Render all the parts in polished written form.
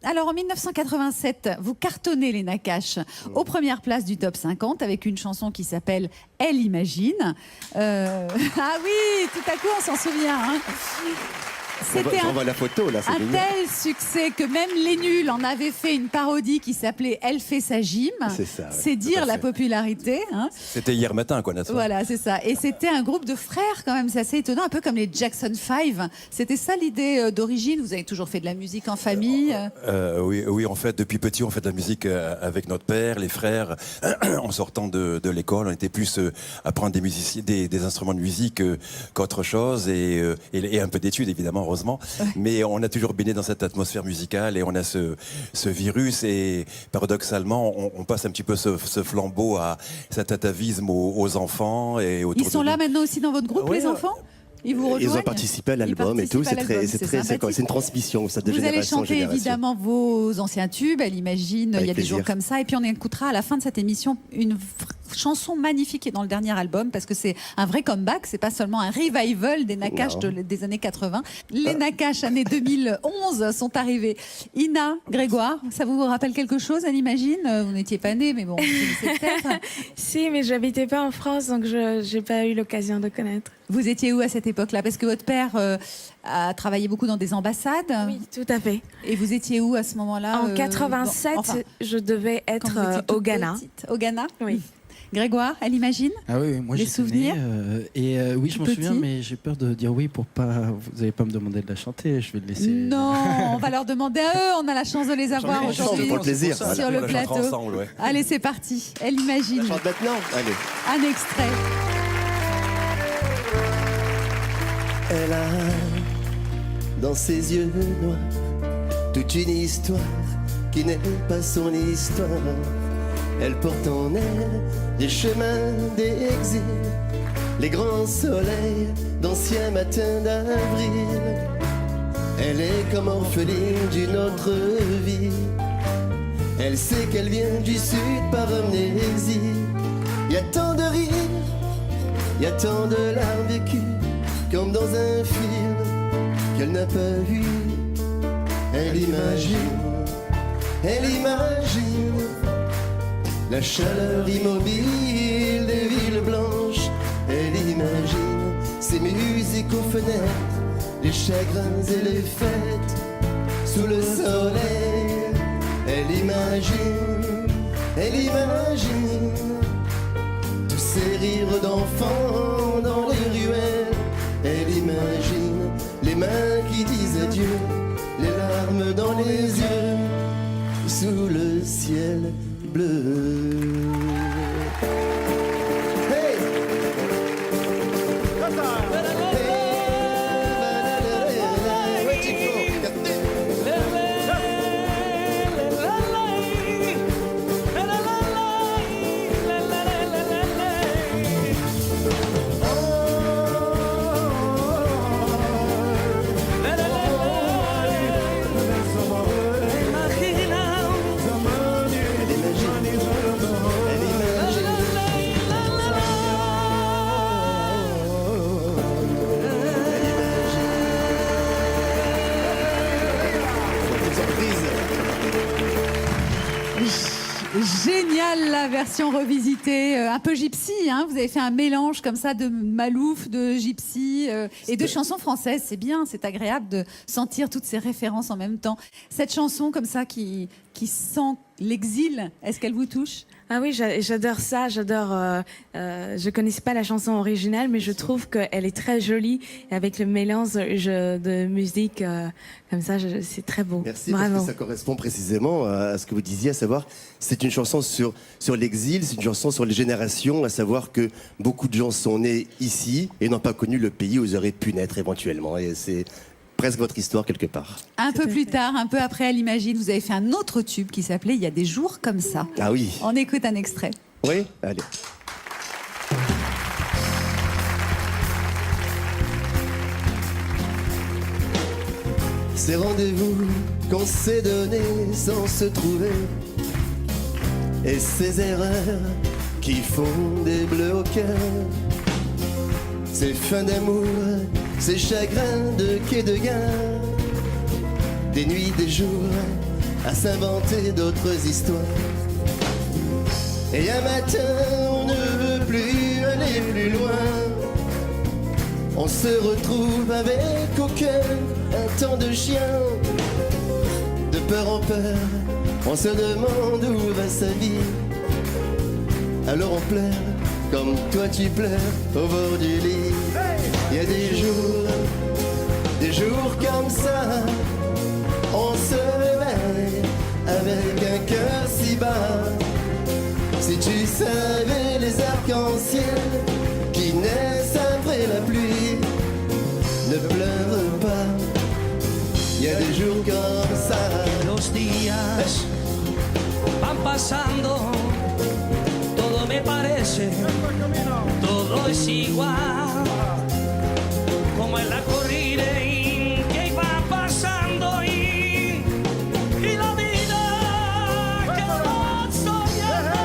Alors en 1987, vous cartonnez les Nakash aux premières places du top 50 avec une chanson qui s'appelle Elle imagine. Ah oui, tout à coup on s'en souvient. Hein. C'était on voit la photo là, c'est un mignon. tel succès que même les nuls en avaient fait une parodie qui s'appelait Elle fait sa gym. C'est ça, ouais, c'est dire la popularité. Hein. C'était hier matin, quoi, n'est-ce pas? Voilà, c'est ça. Et c'était un groupe de frères quand même, c'est assez étonnant, un peu comme les Jackson 5. C'était ça l'idée d'origine. Vous avez toujours fait de la musique en famille. Oui, en fait, depuis petit, on fait de la musique avec notre père, les frères. En sortant de l'école, on était plus à prendre des instruments de musique qu'autre chose et un peu d'études, évidemment, heureusement. Mais on a toujours baigné dans cette atmosphère musicale et on a ce virus et paradoxalement, on passe un petit peu ce flambeau à cet atavisme aux enfants. Et Ils sont là maintenant aussi dans votre groupe, les enfants? Ils vous rejoignent? Ils ont participé à l'album et tout. C'est une transmission. Ça, de vous allez génération en chanter génération. évidemment vos anciens tubes. Elle imagine, il y a des plaisir. jours comme ça. Et puis on écoutera à la fin de cette émission une chanson magnifique qui est dans le dernier album parce que c'est un vrai comeback. C'est pas seulement un revival des Nakash des années 80. Les Nakash années 2011 sont arrivés. Ina, Grégoire, ça vous rappelle quelque chose? Elle imagine. Vous n'étiez pas née, mais bon, vous connaissez peut-être. Si, mais j'habitais pas en France, donc je n'ai pas eu l'occasion de connaître. Vous étiez où à cette époque-là? Parce que votre père a travaillé beaucoup dans des ambassades. Oui, tout à fait. Et vous étiez où à ce moment-là? En 87, je devais être au Ghana. Au Ghana? Oui. Grégoire, elle imagine? Ah oui, moi Les j'étais souvenirs né, oui, je m'en Petit. souviens, mais j'ai peur de dire oui pour pas. Vous n'allez pas me demander de la chanter, je vais le laisser. Non, on va leur demander à eux. On a la chance de les avoir J'en ai aujourd'hui pour le plaisir. sur Voilà. le On la chantera plateau. ensemble, ouais. Allez, c'est parti. Elle imagine. On chante maintenant. Allez. Un extrait. Elle a dans ses yeux noirs toute une histoire qui n'est pas son histoire. Elle porte en elle des chemins d'exil, les grands soleils d'anciens matins d'avril. Elle est comme orpheline d'une autre vie. Elle sait qu'elle vient du sud par amnésie. Il y a tant de rires, il y a tant de larmes vécues, comme dans un film qu'elle n'a pas vu. Elle imagine la chaleur immobile des villes blanches. Elle imagine ses musiques aux fenêtres, les chagrins et les fêtes sous le soleil. Elle imagine tous ces rires d'enfants dans les ruelles. Elle imagine les mains qui disent adieu, les larmes dans les yeux, sous le ciel bleu. Hey! Génial la version revisitée, un peu gypsy, hein. Vous avez fait un mélange comme ça de Malouf, de gypsy et de chansons françaises. C'est bien, c'est agréable de sentir toutes ces références en même temps. Cette chanson comme ça qui sent l'exil, est-ce qu'elle vous touche? Ah oui, j'adore ça, je connaissais pas la chanson originale, mais je trouve qu'elle est très jolie avec le mélange de musique comme ça, c'est très beau. Merci, Bravo. parce que ça correspond précisément à ce que vous disiez, à savoir, c'est une chanson sur l'exil, c'est une chanson sur les générations, à savoir que beaucoup de gens sont nés ici et n'ont pas connu le pays où ils auraient pu naître éventuellement. Et c'est presque votre histoire quelque part. Un peu plus tard, un peu après, elle imagine, vous avez fait un autre tube qui s'appelait Il y a des jours comme ça. Ah oui. On écoute un extrait. Oui, allez. Ces rendez-vous qu'on s'est donnés sans se trouver, et ces erreurs qui font des bleus au cœur, ces fins d'amour, ces chagrins de quai de gare, des nuits, des jours à s'inventer d'autres histoires. Et un matin, on ne veut plus aller plus loin. On se retrouve avec au cœur un temps de chien. De peur en peur, on se demande où va sa vie. Alors on pleure, comme toi tu pleures au bord du lit. Il y a des jours comme ça, on se réveille avec un cœur si bas. Si tu savais les arcs-en-ciel qui naissent après la pluie, ne pleure pas, il y a des jours comme ça. Los días van pasando, todo me parece, todo es igual, como en la corrida que va pasando y la vida que va soñando.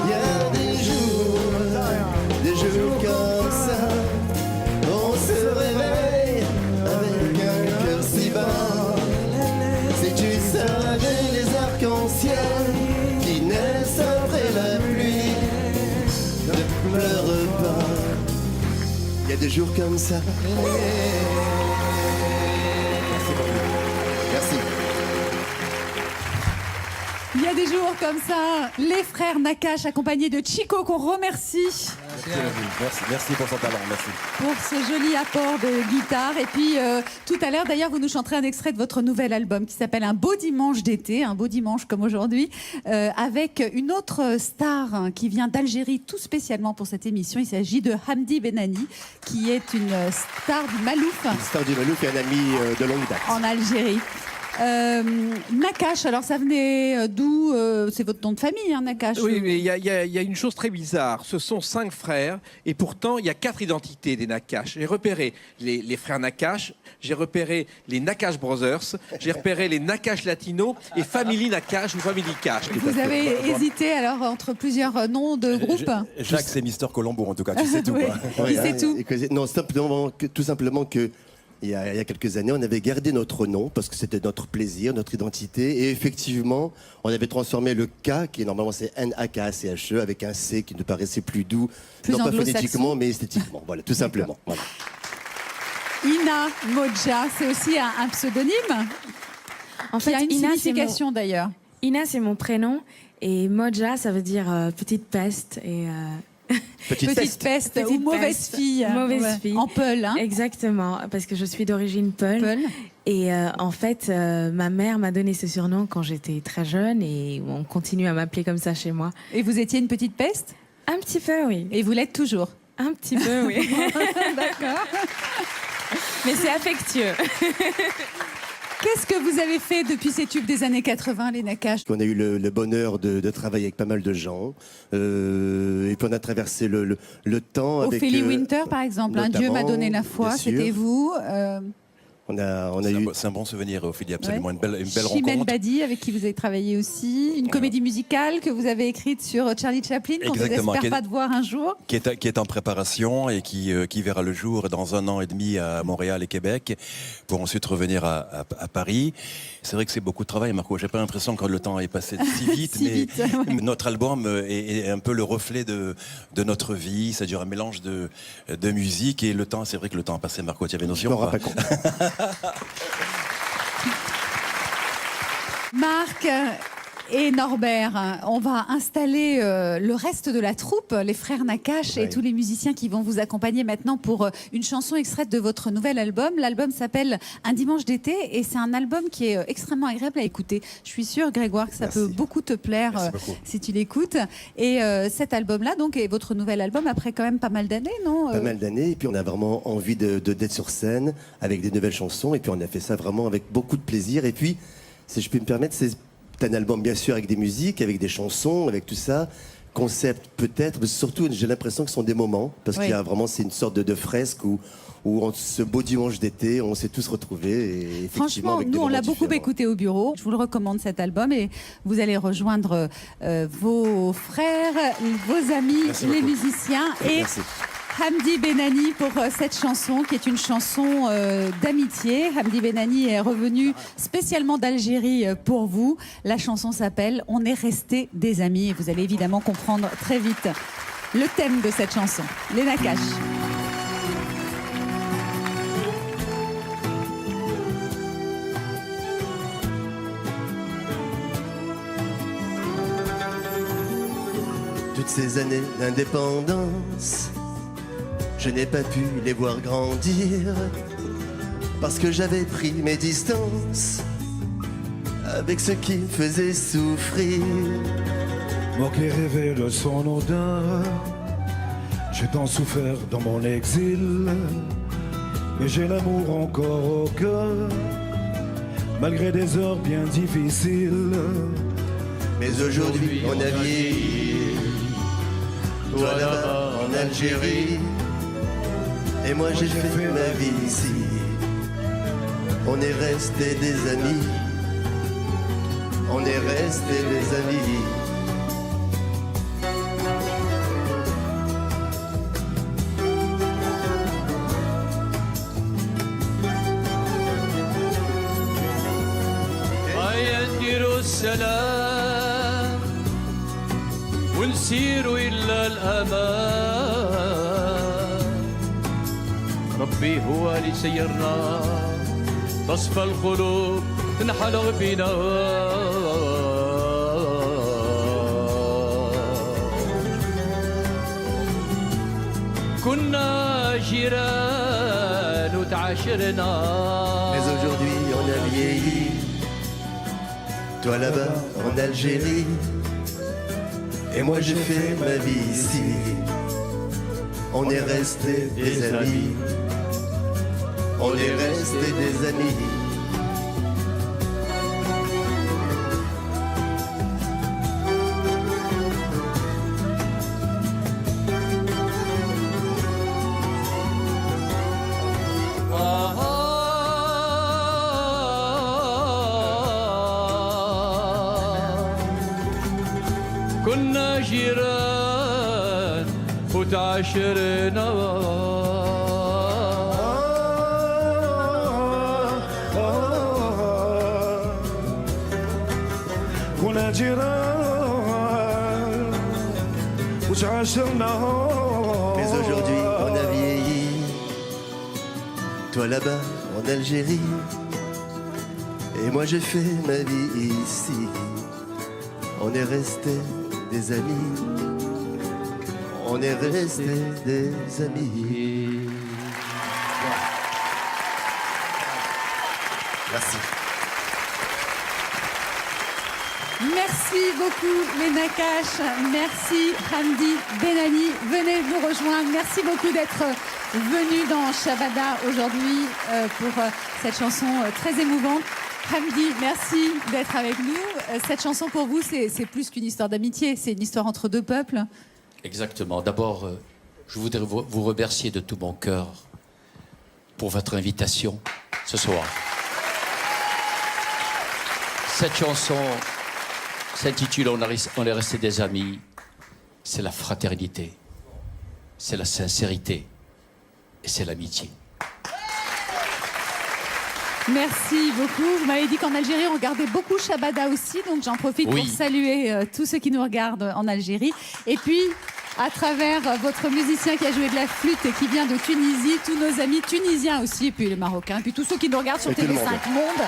Il y a des jours comme ça, on se réveille avec un cœur si bas. Si tu savais les arcs-en-ciel qui naissent après la pluie, ne pleure pas, il y a des jours comme ça. Merci. Il y a des jours comme ça, les frères Nakache accompagnés de Chico qu'on remercie Merci pour son talent, merci. pour ce joli apport de guitare. Et puis tout à l'heure d'ailleurs vous nous chanterez un extrait de votre nouvel album qui s'appelle Un beau dimanche d'été, un beau dimanche comme aujourd'hui, avec une autre star hein, qui vient d'Algérie tout spécialement pour cette émission. Il s'agit de Hamdi Benani qui est une star du Malouf L'histoire du Malouf est un ami de longue date. en Algérie. Nakache, alors ça venait d'où c'est votre nom de famille, hein, Nakache? Oui, mais il y a une chose très bizarre. Ce sont 5 frères et pourtant il y a 4 identités des Nakache. J'ai repéré les frères Nakache, j'ai repéré les Nakache Brothers, j'ai repéré les Nakache Latino et Family Nakache ou Family Cash. Vous avez hésité alors entre plusieurs noms de groupe? Jacques, c'est Mister Colombo en tout cas, tu sais tout. Oui. Quoi. Il sait tout. Non, tout simplement que il y a quelques années, on avait gardé notre nom parce que c'était notre plaisir, notre identité. Et effectivement, on avait transformé le K, qui est normalement c'est N-A-K-C-H-E, avec un C qui nous paraissait plus doux, Plus non pas anglo-saxon. phonétiquement, mais esthétiquement. Voilà, tout simplement. Voilà. Ina Modja, c'est aussi un pseudonyme En qui a une Ina, signification d'ailleurs. Ina, c'est mon prénom. Et Modja, ça veut dire petite peste. Et, Petite peste. ou mauvaise fille. Mauvaise fille. En Peul, hein. Exactement, parce que je suis d'origine Peul. Peul. Et en fait, ma mère m'a donné ce surnom quand j'étais très jeune et on continue à m'appeler comme ça chez moi. Et vous étiez une petite peste? Un petit peu, oui. Et vous l'êtes toujours? Un petit peu, oui. D'accord. Mais c'est affectueux. Qu'est-ce que vous avez fait depuis ces tubes des années 80, les Nakache? On a eu le bonheur de travailler avec pas mal de gens. Et puis on a traversé le temps avec... Ophélie Winter, par exemple. Hein, Dieu m'a notamment, donné la foi, bien sûr. c'était vous. On a eu... C'est un bon souvenir, Ophélie, absolument. Ouais. Une belle Chimène rencontre. Badi, avec qui vous avez travaillé aussi. Une comédie musicale que vous avez écrite sur Charlie Chaplin, qu'on ne Exactement, espère pas de voir un jour. Qui est en préparation et qui verra le jour dans 1 an et demi à Montréal et Québec, pour ensuite revenir à Paris. C'est vrai que c'est beaucoup de travail, Marco. J'ai pas l'impression que le temps est passé si vite, Si vite, ouais. notre album est un peu le reflet de notre vie. Ça dure un mélange de musique et le temps. C'est vrai que le temps a passé, Marco. Tu avais Je notion? m'en ou rends pas pas compte. Marc et Norbert, on va installer le reste de la troupe, les frères Nakache et Ouais. tous les musiciens qui vont vous accompagner maintenant pour une chanson extraite de votre nouvel album. L'album s'appelle Un dimanche d'été et c'est un album qui est extrêmement agréable à écouter. Je suis sûre, Grégoire, que ça Merci. peut beaucoup te plaire Merci beaucoup. si tu l'écoutes. Et cet album-là, donc, est votre nouvel album après quand même pas mal d'années, non Pas mal d'années, et puis on a vraiment envie d'être sur scène avec des nouvelles chansons, et puis on a fait ça vraiment avec beaucoup de plaisir. Et puis, si je peux me permettre, c'est un album bien sûr avec des musiques, avec des chansons, avec tout ça, concept peut-être, mais surtout j'ai l'impression que ce sont des moments, parce Oui. qu'il y a vraiment, c'est une sorte de fresque où ce beau dimanche d'été, on s'est tous retrouvés. Et effectivement, Franchement, avec des nous, on l'a moments beaucoup différents. écouté au bureau. Je vous le recommande, cet album. Et vous allez rejoindre vos frères, vos amis, Merci les beaucoup. musiciens. Et Merci. Hamdi Benani pour cette chanson qui est une chanson d'amitié. Hamdi Benani est revenu spécialement d'Algérie pour vous. La chanson s'appelle « On est resté des amis » et vous allez évidemment comprendre très vite le thème de cette chanson. Les Nakash. Toutes ces années d'indépendance, je n'ai pas pu les voir grandir parce que j'avais pris mes distances avec ce qui me faisait souffrir. Moi qui rêvais de son odeur, j'ai tant souffert dans mon exil, mais j'ai l'amour encore au cœur, malgré des heures bien difficiles. Mais aujourd'hui on a vieilli, toi là-bas en Algérie, et moi j'ai fait ma vie ici. On est restés des amis, on est restés des amis. السلام ونسير إلا الأمان ربي هو اللي سيرنا تصفى القلوب تنحلق بنا كنا جيران وتعاشرنا. Mais aujourd'hui on a vieilli, toi là-bas en Algérie, et moi j'ai fait ma vie ici. On est restés des amis, on est restés des amis. كنا جيران وتعاشرنا كنا جيران وتعاشرنا. Mais aujourd'hui on a vieilli, toi là-bas en Algérie, et moi j'ai fait ma vie ici. On est restés des amis, on est restés des amis. Merci. Merci beaucoup les Nakash, merci Hamdi Benani, venez nous rejoindre. Merci beaucoup d'être venu dans Shabada aujourd'hui pour cette chanson très émouvante. Hamdi, merci d'être avec nous. Cette chanson pour vous, c'est plus qu'une histoire d'amitié, c'est une histoire entre deux peuples. Exactement. D'abord, je voudrais vous remercier de tout mon cœur pour votre invitation ce soir. Cette chanson s'intitule On est restés des amis. C'est la fraternité, c'est la sincérité et c'est l'amitié. Merci beaucoup. Vous m'avez dit qu'en Algérie, on regardait beaucoup Shabada aussi, donc j'en profite pour saluer tous ceux qui nous regardent en Algérie. Et puis, à travers votre musicien qui a joué de la flûte et qui vient de Tunisie, tous nos amis tunisiens aussi, et puis les Marocains, et puis tous ceux qui nous regardent sur TV5 Monde.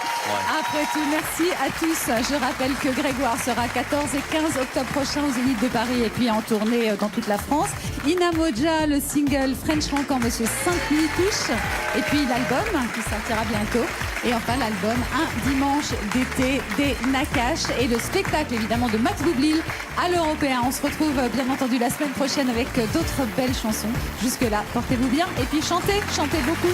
Après tout, merci à tous. Je rappelle que Grégoire sera 14 et 15 octobre prochain aux Zénith de Paris et puis en tournée dans toute la France. Ina Modja, le single French Funk en Monsieur 5 touches. Et puis l'album qui sortira bientôt. Et enfin l'album Un dimanche d'été des Nakash et le spectacle évidemment de Max Boublil à l'Européen. On se retrouve bien entendu la semaine prochaine avec d'autres belles chansons. Jusque là, portez-vous bien et puis chantez beaucoup.